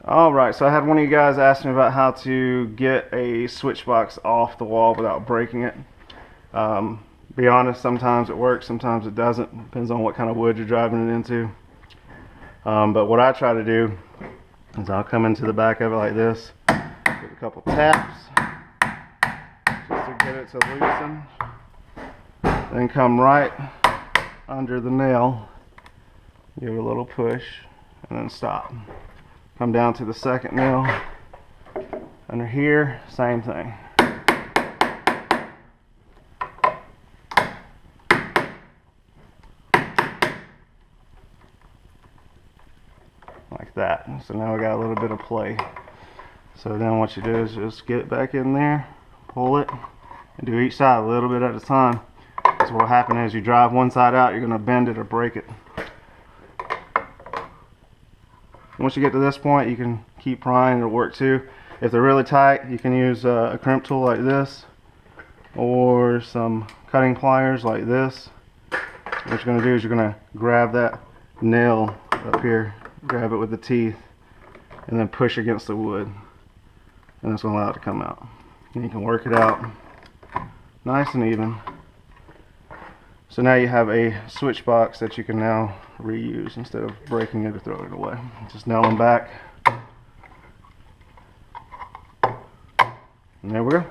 Alright, so I had one of you guys ask me about how to get a switch box off the wall without breaking it. Be honest, sometimes it works, sometimes it doesn't. Depends on what kind of wood you're driving it into. But what I try to do is I'll come into the back of it like this, give a couple taps just to get it to loosen, then come right under the nail, give it a little push, and then stop. Come down to the second nail under here, same thing. Like that. So now we got a little bit of play. So then what you do is just get it back in there, pull it, and do each side a little bit at a time. So what will happen is you drive one side out, you're going to bend it or break it. Once you get to this point, you can keep prying, it'll work too. If they're really tight, you can use a crimp tool like this, or some cutting pliers like this. What you're going to do is you're going to grab that nail up here, grab it with the teeth, and then push against the wood. And that's going to allow it to come out. And you can work it out nice and even. So now you have a switch box that you can now reuse instead of breaking it or throwing it away. Just nail them back. And there we go.